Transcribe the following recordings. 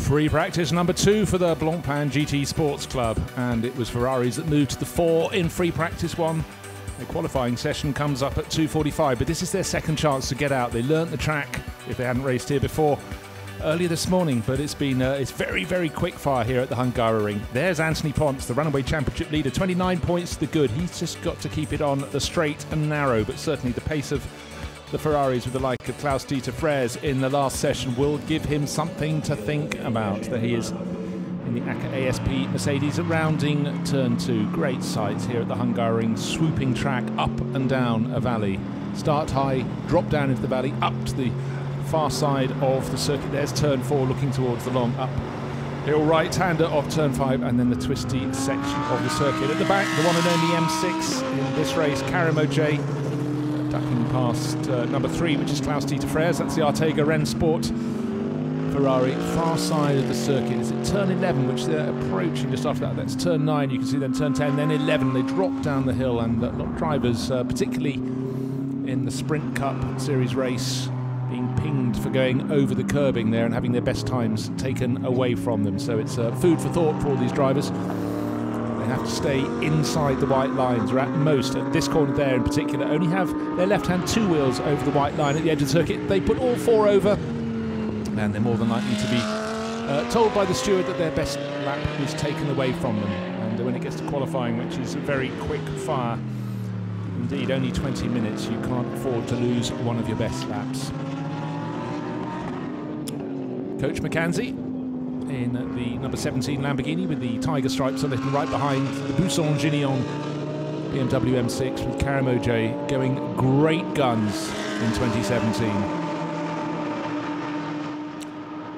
Free practice number 2 for the Blancpain GT Sports Club, and it was Ferraris that moved to the 4 in free practice 1. The qualifying session comes up at 2:45, but this is their second chance to get out. They learnt the track, if they hadn't raced here before, earlier this morning, but it's very, very quick fire here at the Hungary. There's Anthony Ponce, the runaway championship leader, 29 points to the good. He's just got to keep it on the straight and narrow, but certainly the pace of the Ferraris with the like of Klaus-Dieter Freres in the last session will give him something to think about. There he is in the ASP Mercedes rounding turn 2. Great sights here at the Hungary, swooping track up and down a valley. Start high, drop down into the valley, up to the far side of the circuit. There's turn 4 looking towards the long uphill right-hander of turn 5, and then the twisty section of the circuit. At the back, the one and only M6 in this race, Carimo J, ducking past number 3, which is Klaus-Dieter Freres. That's the Artega Rennsport Ferrari. Far side of the circuit. Is it turn 11, which they're approaching just after that? That's turn 9. You can see then turn 10, then 11. They drop down the hill, and a lot of drivers, particularly in the Sprint Cup Series race, being pinged for going over the curbing there and having their best times taken away from them. So it's food for thought for all these drivers. They have to stay inside the white lines, or at most, at this corner there in particular, only have their left-hand 2 wheels over the white line at the edge of the circuit. They put all 4 over, and they're more than likely to be told by the steward that their best lap is taken away from them. And when it gets to qualifying, which is a very quick fire, indeed only 20 minutes, you can't afford to lose one of your best laps. Coach McKenzie in the number 17 Lamborghini with the tiger stripes on it, and right behind the Buisson Gignon BMW M6 with Carimo J going great guns in 2017.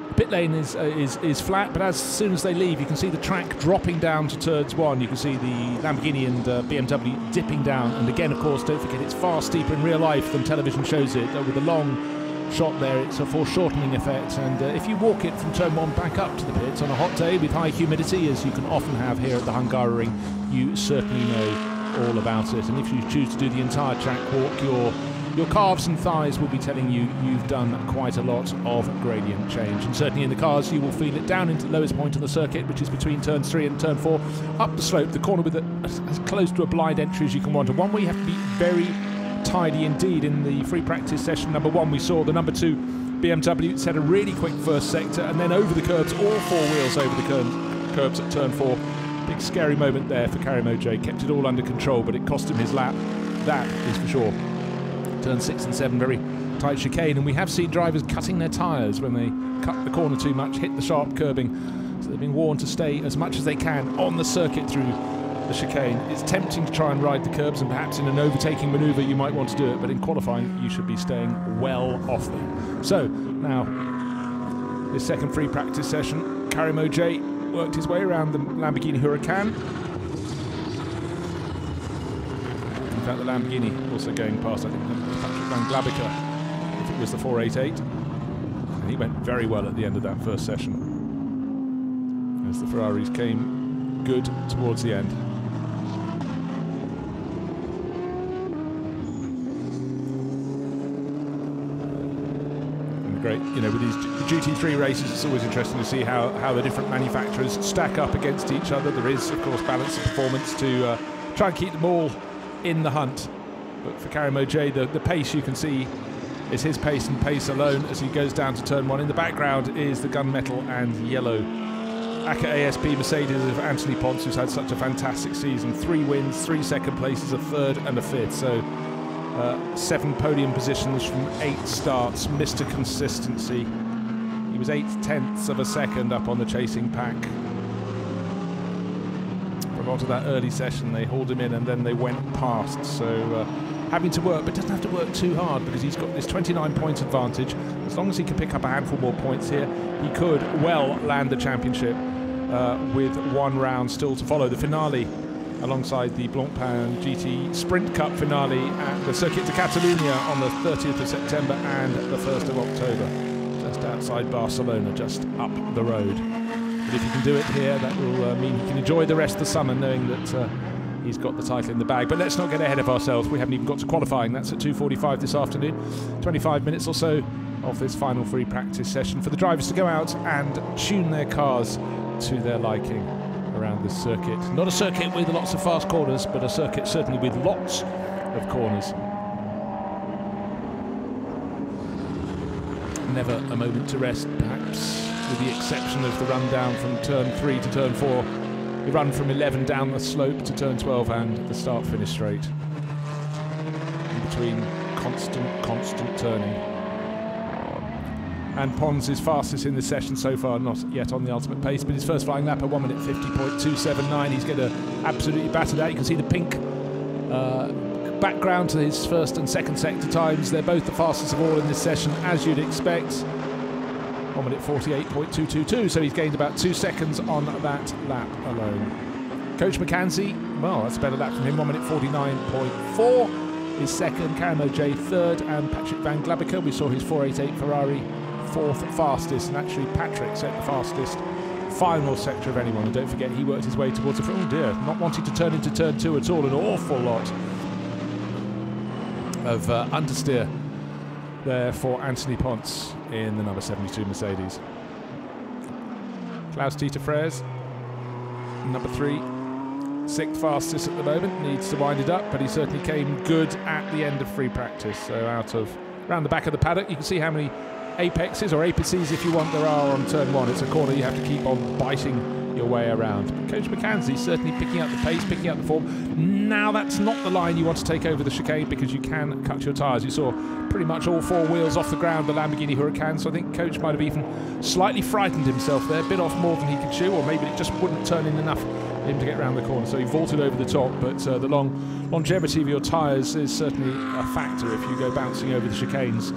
The pit lane is flat, but as soon as they leave, you can see the track dropping down to turns 1. You can see the Lamborghini and BMW dipping down, and again, of course, don't forget, it's far steeper in real life than television shows it, with a long shot there. It's a foreshortening effect, and if you walk it from turn 1 back up to the pits on a hot day with high humidity, as you can often have here at the Hungary, you certainly know all about it. And if you choose to do the entire track walk, your calves and thighs will be telling you you've done quite a lot of gradient change. And certainly in the cars, you will feel it down into the lowest point of the circuit, which is between turns 3 and turn 4, up the slope, the corner with as close to a blind entry as you can want, and one where you have to be very tidy indeed. In the free practice session number 1, we saw the number 2 BMW set a really quick first sector, and then over the curbs, all 4 wheels over the curbs at turn 4. Big scary moment there for Carimo J. Kept it all under control, but it cost him his lap, that is for sure. Turn 6 and 7, very tight chicane, and we have seen drivers cutting their tyres when they cut the corner too much, hit the sharp curbing, so they've been warned to stay as much as they can on the circuit through the chicane. It's tempting to try and ride the curbs, and perhaps in an overtaking manoeuvre you might want to do it, but in qualifying you should be staying well off them. So now this second free practice session, Carimo J worked his way around the Lamborghini Huracan. In fact, the Lamborghini also going past, I think, Patrick Van Glabica, if it was the 488, and he went very well at the end of that first session as the Ferraris came good towards the end. Great, you know, with these GT3 races, it's always interesting to see how the different manufacturers stack up against each other. There is, of course, balance of performance to try and keep them all in the hunt. But for Carimo J, the pace you can see is his pace and pace alone as he goes down to turn 1. In the background is the gunmetal and yellow ACA ASP Mercedes of Anthony Ponce, who's had such a fantastic season. 3 wins, 3 second places, a 3rd and a 5th. So 7 podium positions from 8 starts. Mr. Consistency. He was 8/10ths of a second up on the chasing pack. From onto that early session, they hauled him in and then they went past. So having to work, but doesn't have to work too hard because he's got this 29-point advantage. As long as he can pick up a handful more points here, he could well land the championship with 1 round still to follow. The finale alongside the Blancpain GT Sprint Cup finale at the Circuit de Catalunya on the 30th of September and the 1st of October, just outside Barcelona, just up the road. But if you can do it here, that will mean you can enjoy the rest of the summer knowing that he's got the title in the bag. But let's not get ahead of ourselves. We haven't even got to qualifying. That's at 2:45 this afternoon. 25 minutes or so of this final free practice session for the drivers to go out and tune their cars to their liking around this circuit. Not a circuit with lots of fast corners, but a circuit certainly with lots of corners. Never a moment to rest, perhaps, with the exception of the run down from turn 3 to turn 4. The run from 11 down the slope to turn 12 and the start-finish straight. In between constant turning. And Pons is fastest in this session so far, not yet on the ultimate pace, but his first flying lap at 1 minute 50.279. He's going to absolutely batter that. You can see the pink background to his first and second sector times. They're both the fastest of all in this session, as you'd expect. 1 minute 48.222, so he's gained about 2 seconds on that lap alone. Coach McKenzie, well, that's a better lap from him. 1 minute 49.4 is second, Karamo J third, and Patrick Van Glabica, we saw his 488 Ferrari fourth fastest, and actually Patrick set the fastest final sector of anyone. And don't forget, he worked his way towards the front. Oh dear, not wanting to turn into turn 2 at all. An awful lot of understeer there for Anthony Ponce in the number 72 Mercedes. Klaus-Dieter Frers, number 3, 6th fastest at the moment, needs to wind it up, but he certainly came good at the end of free practice. So out of around the back of the paddock, you can see how many apexes or apices, if you want, there are on turn 1. It's a corner you have to keep on biting your way around. But Coach McKenzie certainly picking up the pace, picking up the form. Now that's not the line you want to take over the chicane, because you can cut your tyres. You saw pretty much all 4 wheels off the ground, the Lamborghini Huracan, so I think Coach might have even slightly frightened himself there, bit off more than he could chew, or maybe it just wouldn't turn in enough for him to get around the corner, so he vaulted over the top. But the longevity of your tyres is certainly a factor if you go bouncing over the chicanes,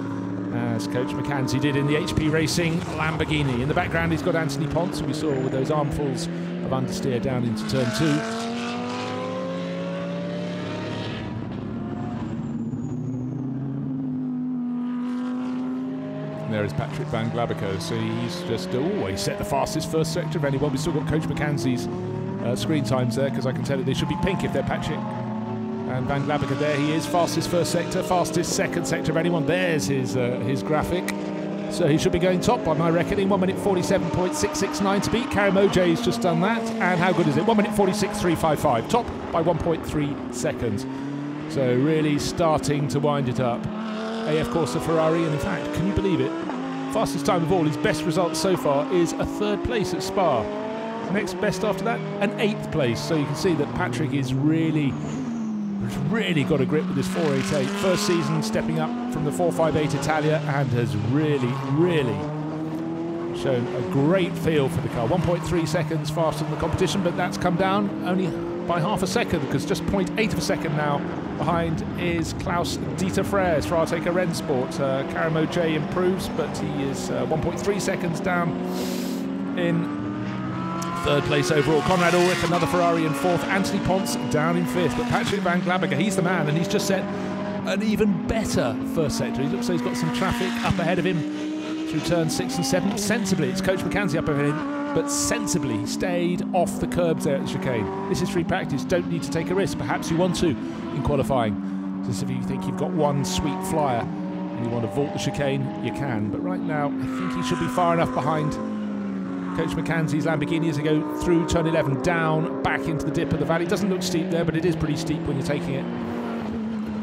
as Coach McKenzie did in the HP Racing Lamborghini. In the background he's got Anthony Ponce, who we saw with those armfuls of understeer down into turn 2. And there is Patrick Van Glabico, so he's just always set the fastest first sector of anyone. We've still got Coach McKenzie's screen times there, because I can tell you they should be pink if they're Patrick and Van Glabica. There he is, fastest first sector, fastest second sector of anyone. There's his graphic. So he should be going top by my reckoning. 1 minute 47.669 to beat. Karamo J's just done that. And how good is it? 1 minute 46.355. Top by 1.3 seconds. So really starting to wind it up. AF Corsa Ferrari, and in fact, can you believe it? Fastest time of all, his best result so far is a 3rd place at Spa. Next best after that, an 8th place. So you can see that Patrick is really got a grip with his 488. First season stepping up from the 458 Italia, and has really shown a great feel for the car. 1.3 seconds faster than the competition, but that's come down only by half a second, because just 0.8 of a second now behind is Klaus-Dieter Frers for Arteca Rennsport. Karamo J improves, but he is 1.3 seconds down in 3rd place overall. Conrad Ulrich, another Ferrari, in 4th. Anthony Ponce down in 5th. But Patrick Van Glabica, he's the man, and he's just set an even better first sector. He looks like he's got some traffic up ahead of him through turns 6 and 7. Sensibly, it's Coach McKenzie up ahead of him, but sensibly stayed off the curbs there at the chicane. This is free practice. Don't need to take a risk. Perhaps you want to in qualifying. Just if you think you've got one sweet flyer and you want to vault the chicane, you can. But right now, I think he should be far enough behind Coach McKenzie's Lamborghini as they go through turn 11, down, back into the dip of the valley. It doesn't look steep there, but it is pretty steep when you're taking it.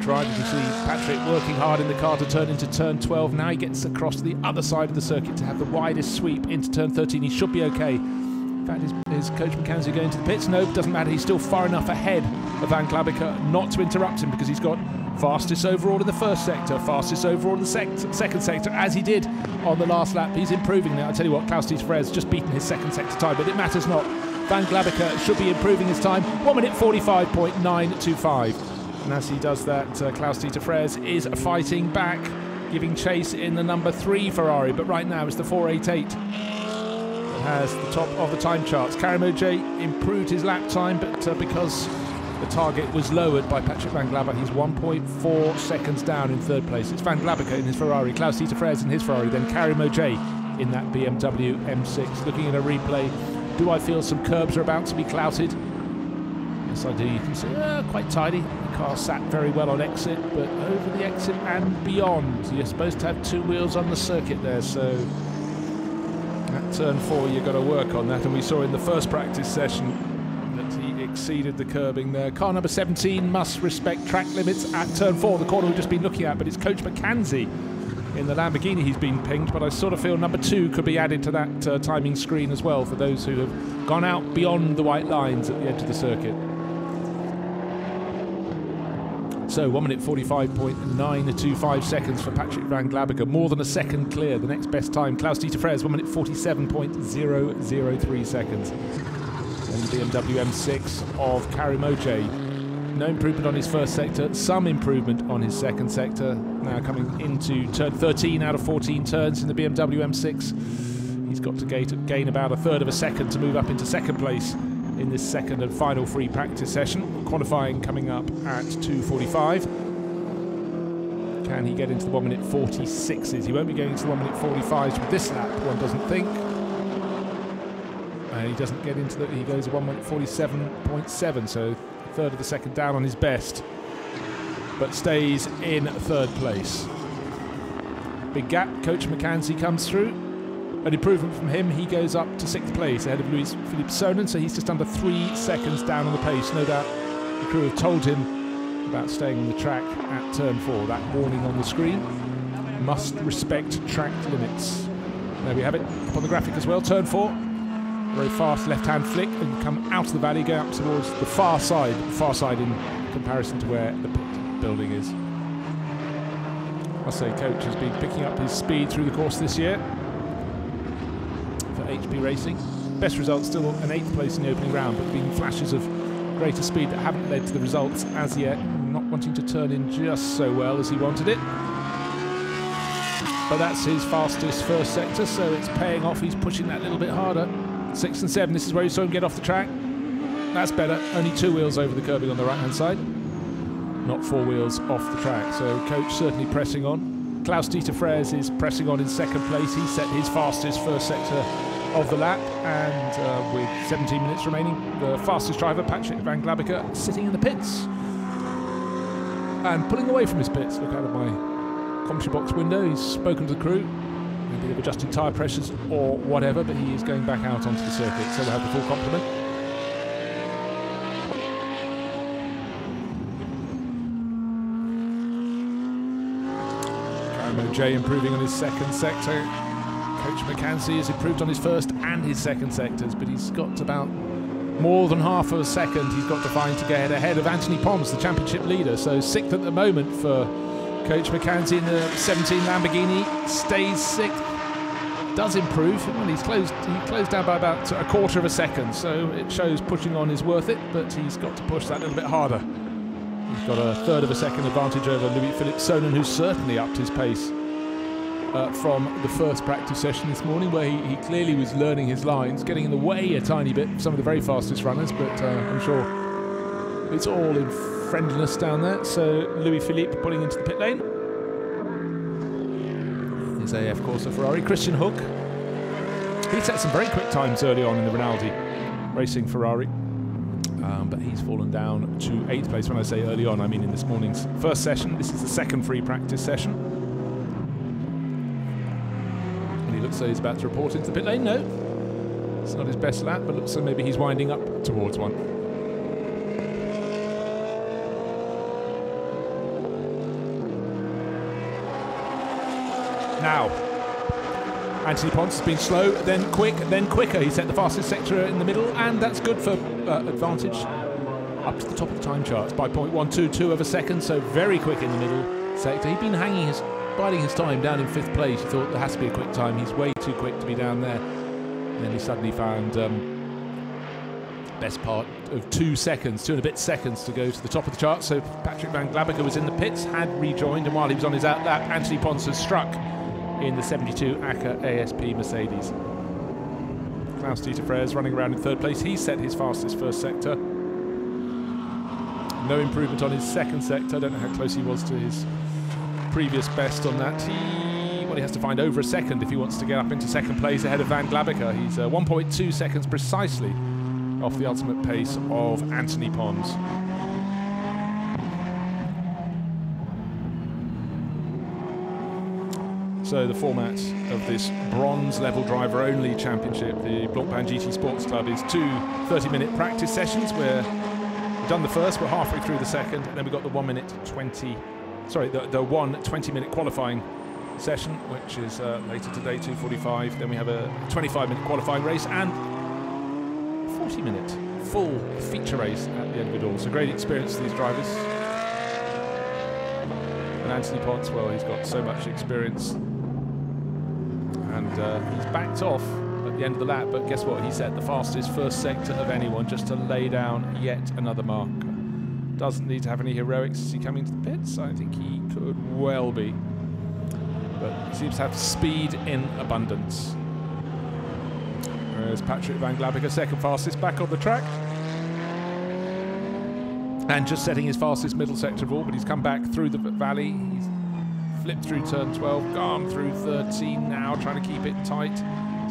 Drive, you can see Patrick working hard in the car to turn into turn 12. Now he gets across to the other side of the circuit to have the widest sweep into turn 13. He should be okay. In fact, is Coach McKenzie going to the pits? No, doesn't matter. He's still far enough ahead of Van Glabica not to interrupt him, because he's got fastest overall in the first sector, fastest overall in the second sector, as he did on the last lap. He's improving now. I tell you what, Klaus-Dieter Frers just beaten his second sector time, but it matters not. Van Glabica should be improving his time. 1 minute 45.925. And as he does that, Klaus-Dieter Frers is fighting back, giving chase in the number 3 Ferrari, but right now it's the 488 that has the top of the time charts. Karamo J improved his lap time, but because the target was lowered by Patrick Van Glabica, he's 1.4 seconds down in 3rd place. It's Van Glabica in his Ferrari, Klaus-Dieter Frers in his Ferrari, then Karamo J in that BMW M6. Looking at a replay, do I feel some curbs are about to be clouted? SID, you can see quite tidy. The car sat very well on exit, but over the exit and beyond, you're supposed to have 2 wheels on the circuit there, so at turn 4 you've got to work on that, and we saw in the first practice session that he exceeded the curbing there. Car number 17 must respect track limits at turn 4, the corner we've just been looking at, but it's Coach McKenzie in the Lamborghini he's been pinged, but I sort of feel number 2 could be added to that timing screen as well for those who have gone out beyond the white lines at the edge of the circuit. So 1 minute 45.925 seconds for Patrick Van Glabberger, more than a second clear. The next best time, Klaus-Dieter Freres, 1 minute 47.003 seconds. And the BMW M6 of Karim Ojay. No improvement on his first sector, some improvement on his second sector. Now coming into turn 13 out of 14 turns in the BMW M6. He's got to gain about 1/3 of a second to move up into second place in this second and final free practice session. Qualifying coming up at 2:45. Can he get into the 1 minute 46s? He won't be going into the 1 minute 45s with this lap, one doesn't think. And he doesn't get into he goes 1 minute 47.7, so 1/3 of the second down on his best, but stays in 3rd place. Big gap, Coach McKenzie comes through. An improvement from him, he goes up to 6th place ahead of Louis-Philippe Sonnen, so he's just under 3 seconds down on the pace. No doubt the crew have told him about staying on the track at turn 4. That warning on the screen, must respect track limits. There we have it up on the graphic as well. Turn 4, very fast left-hand flick and come out of the valley, go up towards the far side in comparison to where the pit building is. I say Coach has been picking up his speed through the course this year for HP Racing. Best results still an 8th place in the opening round, but been flashes of greater speed that haven't led to the results as yet. Not wanting to turn in just so well as he wanted it. But that's his fastest first sector, so it's paying off. He's pushing that a little bit harder. 6 and 7, this is where you saw him get off the track. That's better, only 2 wheels over the curbing on the right hand side, not 4 wheels off the track, so Coach certainly pressing on. Klaus-Dieter Freres is pressing on in 2nd place. He set his fastest first sector of the lap, and with 17 minutes remaining, the fastest driver, Patrick Van Glabberger, sitting in the pits and pulling away from his pits. Look out of my commentary box window, he's spoken to the crew. Maybe they're adjusting tyre pressures or whatever, but he is going back out onto the circuit, so we'll have the full complement. Karim Ojay improving on his 2nd sector. Coach McKenzie has improved on his 1st and his 2nd sectors, but he's got about more than half of a second he's got to find to get ahead of Anthony Pons, the championship leader. So 6th at the moment for Coach McKenzie in the 17 Lamborghini, stays 6th, does improve. Well, he closed down by about 1/4 of a second, so it shows pushing on is worth it, but he's got to push that a little bit harder. He's got 1/3 of a second advantage over Louis-Philippe Sonnen, who's certainly upped his pace from the first practice session this morning, where he clearly was learning his lines, getting in the way a tiny bit of some of the very fastest runners, but I'm sure it's all in friendliness down there. So Louis-Philippe pulling into the pit lane. His AF Corsa Ferrari. Christian Hook, he set some very quick times early on in the Rinaldi racing Ferrari, but he's fallen down to 8th place. When I say early on, I mean in this morning's first session. This is the 2nd free practice session. And he looks like he's about to report into the pit lane. No, it's not his best lap, but looks like maybe he's winding up towards one. Now, Anthony Pons has been slow, then quick, then quicker. He set the fastest sector in the middle, and that's good for advantage up to the top of the time charts by 0.122 of a second, so very quick in the middle sector. He'd been biding his time down in 5th place. He thought there has to be a quick time. He's way too quick to be down there. And then he suddenly found best part of 2 seconds, 2 and a bit seconds to go to the top of the chart. So Patrick Van Glabberger was in the pits, had rejoined, and while he was on his out lap, Anthony Pons has struck in the 72 ACA ASP Mercedes. Klaus-Dieter Freres running around in 3rd place. He set his fastest first sector. No improvement on his 2nd sector. I don't know how close he was to his previous best on that. He has to find over a second if he wants to get up into 2nd place ahead of Van Glabberger. He's 1.2 seconds precisely off the ultimate pace of Anthony Pons. So the format of this bronze level driver only championship, the Blancpain GT Sports Club, is 2 30-minute practice sessions where we've done the first, we're halfway through the second, and then we've got the 1 20-minute qualifying session, which is later today, 2:45. Then we have a 25-minute qualifying race and a 40-minute full feature race at the end of it all. So great experience for these drivers. And Anthony Pons, well, he's got so much experience. And he's backed off at the end of the lap, but guess what? He set the fastest first sector of anyone just to lay down yet another mark. Doesn't need to have any heroics. Is he coming to the pits? I think he could well be. But he seems to have speed in abundance. There's Patrick Van Glabbeker, second fastest, back on the track. And just setting his fastest middle sector of all, but he's come back through the valley. He's flipped through turn 12, gone through 13 now, trying to keep it tight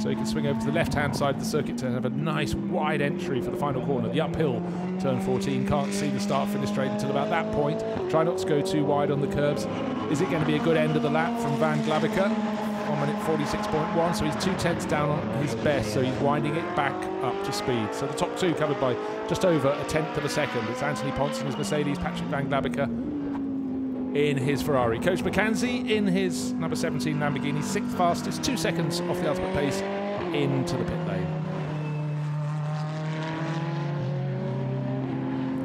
so he can swing over to the left-hand side of the circuit to have a nice wide entry for the final corner. The uphill, turn 14, can't see the start-finish straight until about that point. Try not to go too wide on the curbs. Is it going to be a good end of the lap from Van Glabbeker? 1 minute 46.1, so he's 2/10 down on his best, so he's winding it back up to speed. So the top two covered by just over 1/10 of a second. It's Anthony Pons in his Mercedes, Patrick Van Glabbeker in his Ferrari. Coach McKenzie in his number 17 Lamborghini, 6th fastest, 2 seconds off the ultimate pace into the pit lane.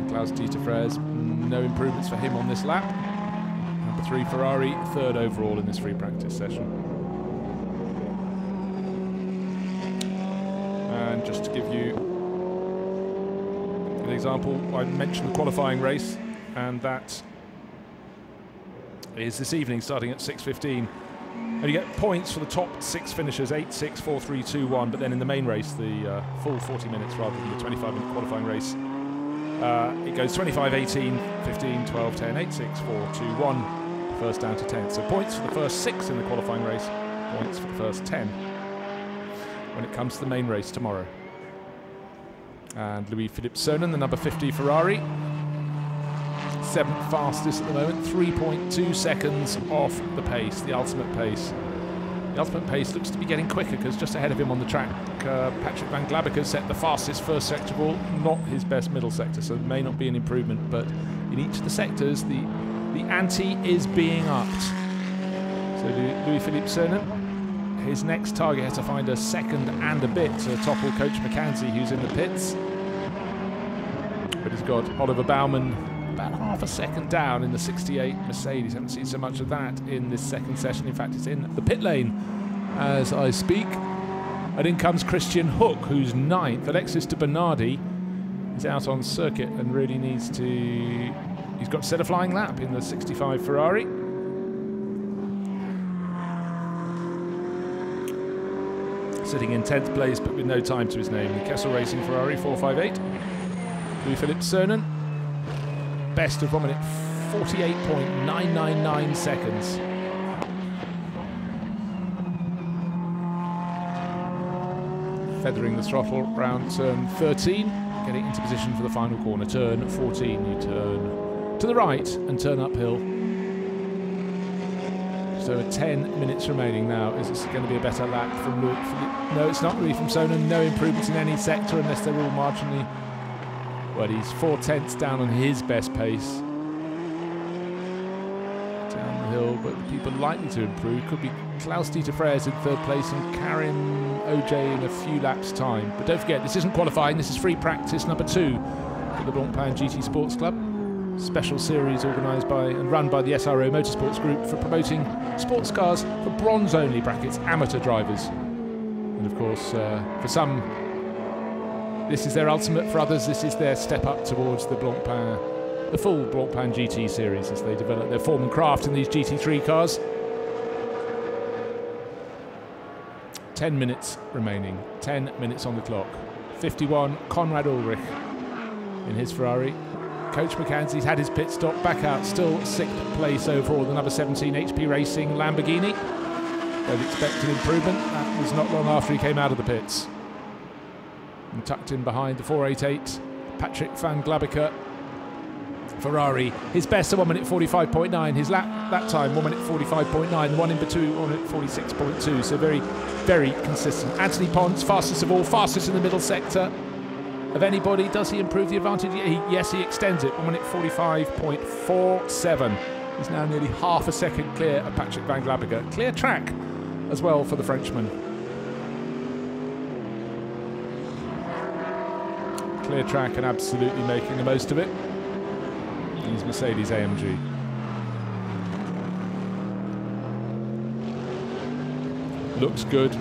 Klaus-Dieter Frers, no improvements for him on this lap. Number 3 Ferrari, 3rd overall in this free practice session. And just to give you an example, I mentioned the qualifying race, and that is this evening starting at 6:15. And you get points for the top 6 finishers, 8, 6, 4, 3, 2, 1, but then in the main race, the full 40 minutes rather than the 25-minute qualifying race, it goes 25, 18, 15, 12, 10, 8, 6, 4, 2, 1, first down to 10. So points for the first 6 in the qualifying race, points for the first 10 when it comes to the main race tomorrow. And Louis-Philippe Sonnen, the number 50 Ferrari, 7th fastest at the moment, 3.2 seconds off the pace, the ultimate pace. The ultimate pace looks to be getting quicker because just ahead of him on the track, Patrick Van Glabbeker set the fastest first sector of all, not his best middle sector, so it may not be an improvement, but in each of the sectors, the ante is being upped. So Louis-Philippe Sonnen, his next target has to find a second and a bit to topple Coach McKenzie, who's in the pits. But he's got Oliver Baumann about half a second down in the 68 Mercedes. Haven't seen so much of that in this second session. In fact, it's in the pit lane as I speak. And in comes Christian Hook, who's 9th. Alexis de Bernardi is out on circuit and really needs to... He's got to set a flying lap in the 65 Ferrari. Sitting in 10th place, but with no time to his name. The Kessel Racing Ferrari 458. Louis-Philippe Sonnen, best of 1 minute 48.999 seconds. Feathering the throttle round turn 13, getting into position for the final corner. Turn 14, you turn to the right and turn uphill. So 10 minutes remaining now. Is this going to be a better lap from Louis? No, it's not really from Sonnen. No improvements in any sector unless they're all marginally. But he's 4/10 down on his best pace. Down the hill, but the people likely to improve could be Klaus-Dieter Frers in 3rd place and Karim OJ in a few laps' time. But don't forget, this isn't qualifying, this is free practice number 2 for the Blancpain GT Sports Club. Special series organised by and run by the SRO Motorsports Group for promoting sports cars for bronze-only brackets amateur drivers. And of course, for some, this is their ultimate. For others, this is their step up towards the Blancpain, the full Blancpain GT Series as they develop their form and craft in these GT3 cars. 10 minutes remaining, 10 minutes on the clock. 51, Conrad Ulrich in his Ferrari. Coach McKenzie's had his pit stop, back out, still 6th place overall, the number 17 HP Racing Lamborghini. Don't expect an improvement. That was not long after he came out of the pits. And tucked in behind the 488, Patrick van Glabeke. Ferrari, his best at 1 minute 45.9. His lap time 1 minute 45.9. The one in between 1 minute 46.2. So very, very consistent. Anthony Ponce, fastest of all, fastest in the middle sector of anybody. Does he improve the advantage? Yes, he extends it. 1 minute 45.47. He's now nearly half a second clear of Patrick van Glabeke. Clear track as well for the Frenchman. Clear track and absolutely making the most of it. He's Mercedes AMG. Looks good,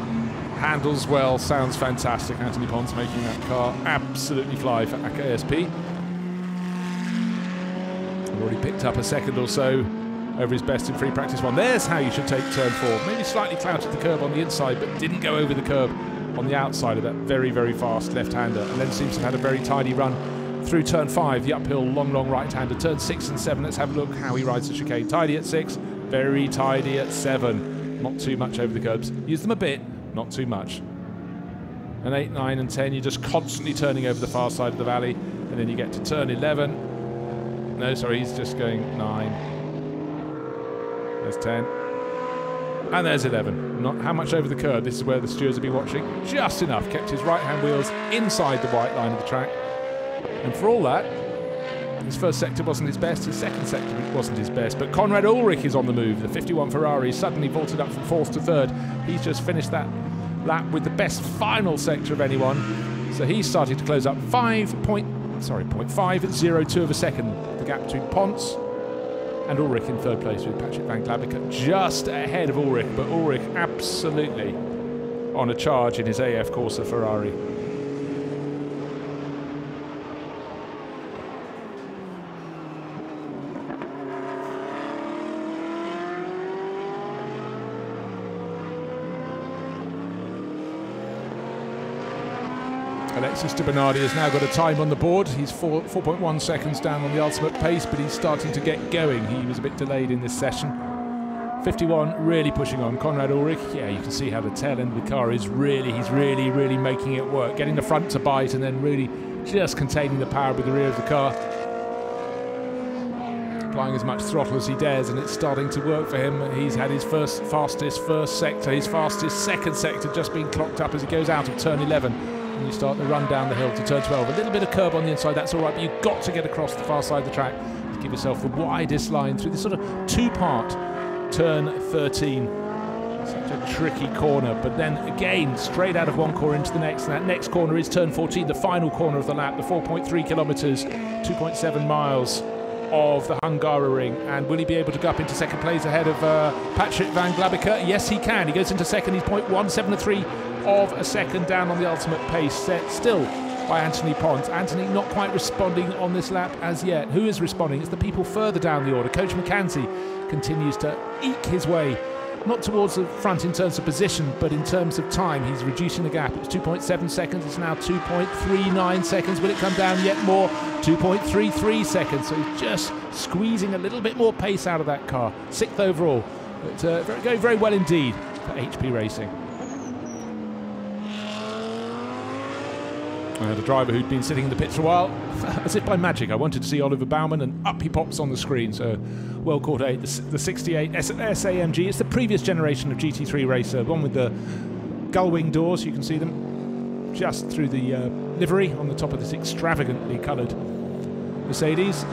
handles well, sounds fantastic. Anthony Ponce making that car absolutely fly for ASP. Already picked up a second or so over his best in free practice 1. There's how you should take turn 4. Maybe slightly clouted the curb on the inside, but didn't go over the curb on the outside of that very, very fast left-hander, and then seems to have had a very tidy run through turn 5, the uphill long right-hander. Turn 6 and 7, let's have a look how he rides the chicane. Tidy at 6, very tidy at 7. Not too much over the curbs. Use them a bit, not too much. And 8, 9 and 10, you're just constantly turning over the far side of the valley, and then you get to turn 11. No, sorry, he's just going 9. There's 10. And there's 11. Not how much over the curb. This is where the stewards will be watching. Just enough. Kept his right-hand wheels inside the white line of the track. And for all that, his first sector wasn't his best, his second sector wasn't his best, but Konrad Ulrich is on the move. The 51 Ferrari suddenly vaulted up from 4th to 3rd. He's just finished that lap with the best final sector of anyone. So he's starting to close up 0.502 of a second. The gap between Ponce and Ulrich in 3rd place with Patrick van Glabeke just ahead of Ulrich, but Ulrich absolutely on a charge in his AF Corsa Ferrari. Alexis de Bernardi has now got a time on the board. He's 4.1 seconds down on the ultimate pace, but he's starting to get going. He was a bit delayed in this session. 51 really pushing on. Konrad Ulrich, yeah, you can see how the tail end of the car is really, he's really making it work. Getting the front to bite and then really just containing the power with the rear of the car. Applying as much throttle as he dares, and it's starting to work for him. He's had his fastest first sector, his fastest second sector just being clocked up as he goes out of turn 11. And you start the run down the hill to turn 12. A little bit of curb on the inside, that's all right, but you've got to get across the far side of the track to give yourself the widest line through this sort of two-part turn 13. Such a tricky corner, but then again, straight out of one corner into the next, and that next corner is turn 14, the final corner of the lap, the 4.3 kilometres, 2.7 miles of the Hungaroring. And will he be able to go up into second place ahead of Patrick van Glabeke? Yes, he can. He goes into second. He's 0.173 of a second down on the ultimate pace, set still by Anthony Ponce. Anthony not quite responding on this lap as yet. Who is responding? It's the people further down the order. Coach McCanty continues to eke his way, not towards the front in terms of position, but in terms of time. He's reducing the gap. It was 2.7 seconds. It's now 2.39 seconds. Will it come down yet more? 2.33 seconds. So he's just squeezing a little bit more pace out of that car. 6th overall. But going very well indeed for HP Racing. I had a driver who'd been sitting in the pits for a while, as if by magic. I wanted to see Oliver Baumann, and up he pops on the screen. So, well caught 8, the 68 SAMG. It's the previous generation of GT3 racer, one with the gull wing doors. You can see them just through the livery on the top of this extravagantly coloured Mercedes.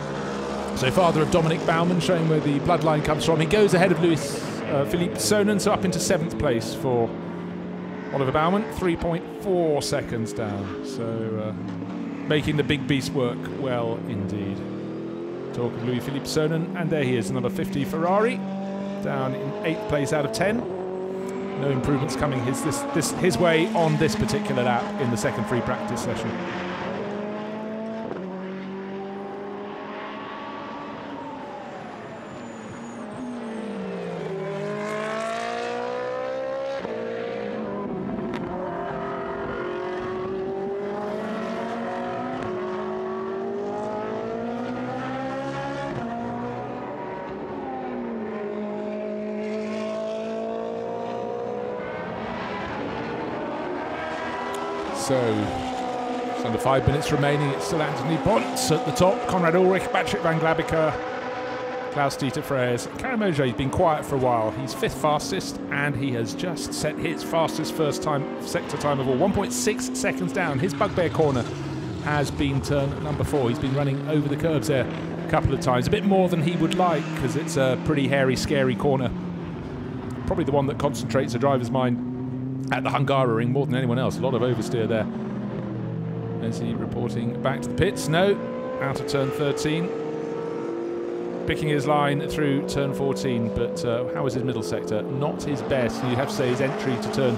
So, father of Dominic Baumann, showing where the bloodline comes from. He goes ahead of Philippe Sonnen, so up into 7th place for Oliver Baumann, 3.4 seconds down. So making the big beast work well indeed. Talk of Louis-Philippe Sonnen, and there he is, number 50 Ferrari, down in 8th place out of 10. No improvements coming his way on this particular lap in the second free practice session. So, Just under 5 minutes remaining. It's still Anthony Ponce at the top. Conrad Ulrich, Patrick Van Glabiker, Klaus-Dieter Freres. Karamoje's been quiet for a while. He's 5th fastest, and he has just set his fastest first time sector time of all. 1.6 seconds down. His bugbear corner has been turn number 4. He's been running over the curbs there a couple of times. A bit more than he would like, because it's a pretty hairy, scary corner. Probably the one that concentrates the driver's mind at the Hungaroring more than anyone else. A lot of oversteer there. Is he reporting back to the pits? No. Out of turn 13. Picking his line through turn 14, but how was his middle sector? Not his best. You'd have to say his entry to turn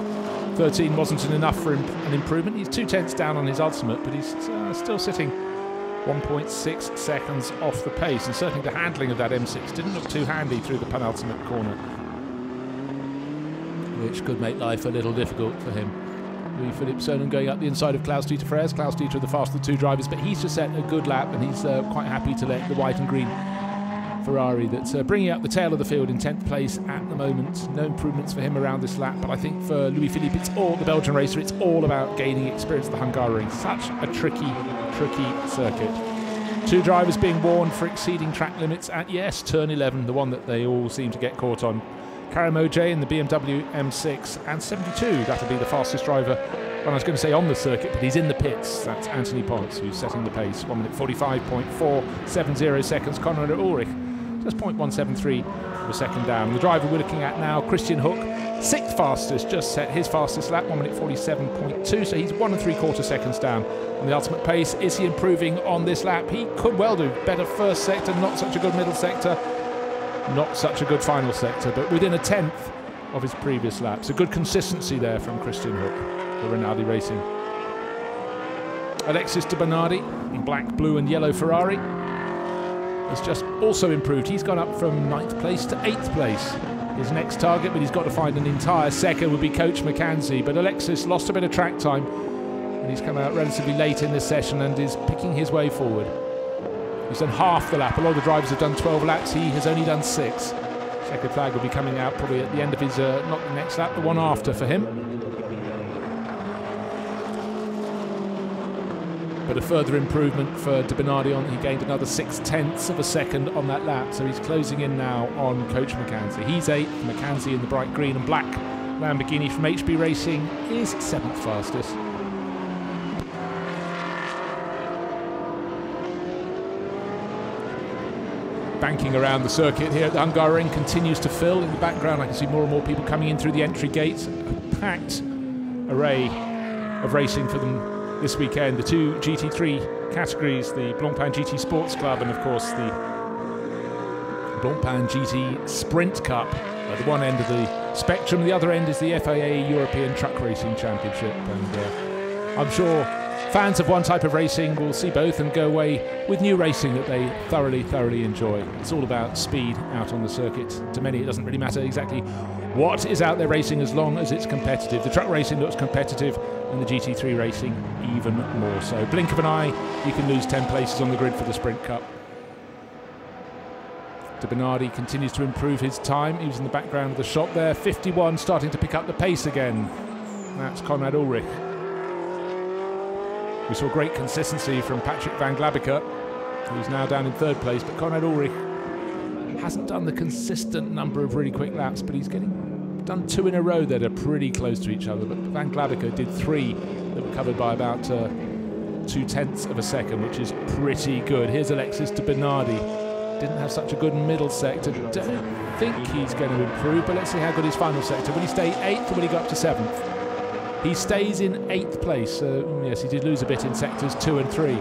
13 wasn't enough for an improvement. He's 2/10 down on his ultimate, but he's still sitting 1.6 seconds off the pace, and certainly the handling of that M6 didn't look too handy through the penultimate corner, which could make life a little difficult for him. Louis-Philippe Sonnen going up the inside of Klaus-Dieter Freres. Klaus-Dieter the faster 2 drivers, but he's just set a good lap, and he's quite happy to let the white and green Ferrari that's bringing up the tail of the field in 10th place at the moment. No improvements for him around this lap, but I think for Louis-Philippe, it's all the Belgian racer. It's all about gaining experience at the Hungaroring. Such a tricky circuit. 2 drivers being warned for exceeding track limits at, yes, turn 11, the one that they all seem to get caught on. Karamoje in the BMW M6 and 72. That'll be the fastest driver. Well, I was going to say on the circuit, but he's in the pits. That's Anthony Ponce, who's setting the pace. 1 minute 45.470 seconds. Conrad Ulrich, just 0.173 of a second down. The driver we're looking at now, Christian Hook, 6th fastest, just set his fastest lap, 1 minute 47.2, so he's 1 3/4 seconds down on the ultimate pace. Is he improving on this lap? He could well do. Better first sector, not such a good middle sector, not such a good final sector, but within a 10th of his previous lap. So good consistency there from Christian Hook for Rinaldi Racing. Alexis de Bernardi, in black, blue and yellow Ferrari, has just also improved. He's gone up from 9th place to 8th place. His next target, but he's got to find an entire second, would be Coach McKenzie. But Alexis lost a bit of track time, and he's come out relatively late in this session and is picking his way forward. He's done half the lap. A lot of the drivers have done 12 laps. He has only done 6. Checkered flag will be coming out probably at the end of his, not the next lap, the one after for him. But a further improvement for de Bernardi on. He gained another 6/10 of a second on that lap, so he's closing in now on Coach McKenzie. He's 8th. McKenzie in the bright green and black Lamborghini from HB Racing is 7th fastest. Banking around the circuit here at the Hungaroring continues to fill. In the background I can see more and more people coming in through the entry gates. A packed array of racing for them this weekend. The 2 GT3 categories, the Blancpain GT Sports Club and of course the Blancpain GT Sprint Cup at the one end of the spectrum. The other end is the FIA European Truck Racing Championship, and I'm sure fans of one type of racing will see both and go away with new racing that they thoroughly enjoy. It's all about speed out on the circuit. To many it doesn't really matter exactly what is out there racing as long as it's competitive. The truck racing looks competitive and the GT3 racing even more so. Blink of an eye, you can lose 10 places on the grid for the Sprint Cup. De Bernardi continues to improve his time. He was in the background of the shot there. 51, starting to pick up the pace again. That's Conrad Ulrich. We saw great consistency from Patrick Van Glabiker, who's now down in 3rd place, but Conrad Ulrich hasn't done the consistent number of really quick laps, but he's done 2 in a row that are pretty close to each other. But Van Glabiker did 3 that were covered by about 2/10 of a second, which is pretty good. Here's Alexis de Bernardi. Didn't have such a good middle sector. Don't think he's going to improve, but let's see how good his final sector. Will he stay 8th or will he go up to 7th? He stays in 8th place. So yes, he did lose a bit in sectors 2 and 3.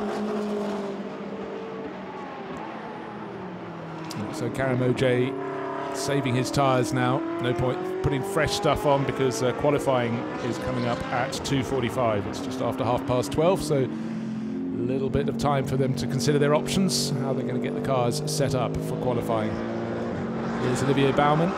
So Karamoje saving his tyres now. No point putting fresh stuff on because qualifying is coming up at 2:45. It's just after 12:30, so a little bit of time for them to consider their options, how they're going to get the cars set up for qualifying. Here's Olivier Baumann,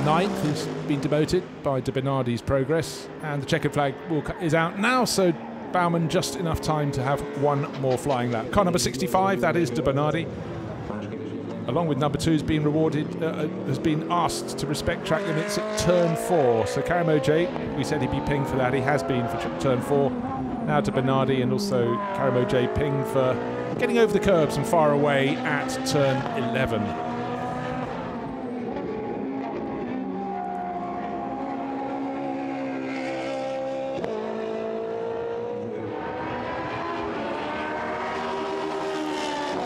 9th, who's been demoted by de Bernardi's progress, and the checkered flag is out now, so Baumann just enough time to have 1 more flying lap. Car number 65, that is de Bernardi, along with number 2, has been rewarded, has been asked to respect track limits at turn 4. So Karamoje, we said he'd be pinged for that. He has been for turn 4. now to Bernardi, and also Karimo J Ping for getting over the curbs and far away at turn 11.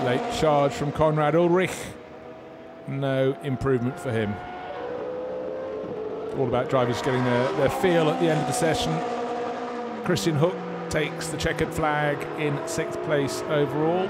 Late charge from Konrad Ulrich. No improvement for him. All about drivers getting their feel at the end of the session. Christian Hook takes the checkered flag in 6th place overall.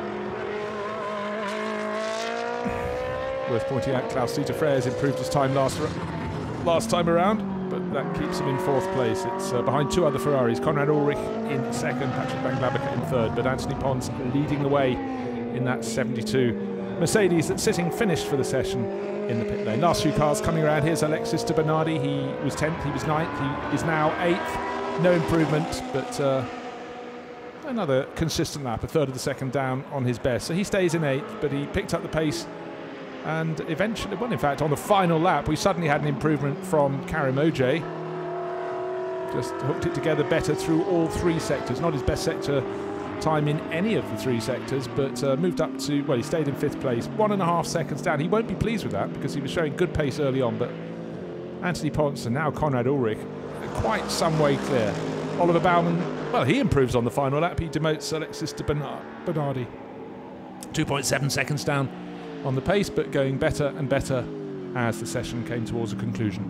Worth pointing out, Klaus-Dieter Freres improved his time last time around, but that keeps him in 4th place. It's behind 2 other Ferraris, Konrad Ulrich in 2nd, Patrick Van Glabacker in 3rd, but Anthony Pons leading the way in that 72 Mercedes that's sitting finished for the session in the pit lane. Last few cars coming around. Here's Alexis de Bernardi. He was 10th, he was 9th, he is now 8th. No improvement, but another consistent lap, a third of the second down on his best. So he stays in 8th, but he picked up the pace, and eventually, well, in fact, on the final lap, we suddenly had an improvement from Karimo J. Just hooked it together better through all 3 sectors. Not his best sector time in any of the 3 sectors, but moved up to, well, he stayed in 5th place, 1.5 seconds down. He won't be pleased with that because he was showing good pace early on, but Anthony Pons and now Konrad Ulrich are quite some way clear. Oliver Baumann, well, he improves on the final lap. He demotes Alexis de Bernardi. 2.7 seconds down on the pace, but going better and better as the session came towards a conclusion.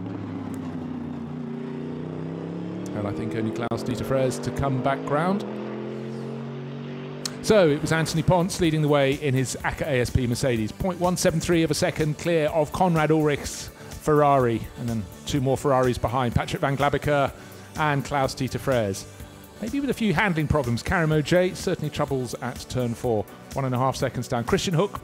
And I think only Klaus-Dieter Freres to come back round. So it was Anthony Pons leading the way in his ACA ASP Mercedes. 0.173 of a second clear of Konrad Ulrich's Ferrari, and then 2 more Ferraris behind, Patrick Van Glabacker and Klaus-Dieter Freres. Maybe with a few handling problems. Karimo J certainly troubles at turn 4. 1.5 seconds down. Christian Hook,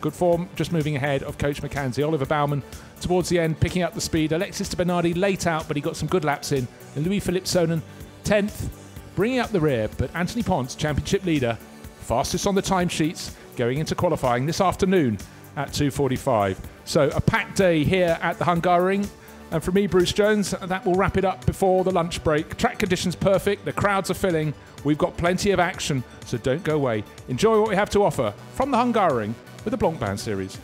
good form, just moving ahead of Coach McKenzie. Oliver Baumann towards the end, picking up the speed. Alexis de Bernardi late out, but he got some good laps in. And Louis-Philippe Sonnen, 10th, bringing up the rear. But Anthony Pons, championship leader, fastest on the timesheets, going into qualifying this afternoon at 2:45. So a packed day here at the Hungaroring. And for me, Bruce Jones, that will wrap it up before the lunch break. Track conditions perfect, the crowds are filling, we've got plenty of action, so don't go away. Enjoy what we have to offer from the Hungaroring with the Blancpain Series.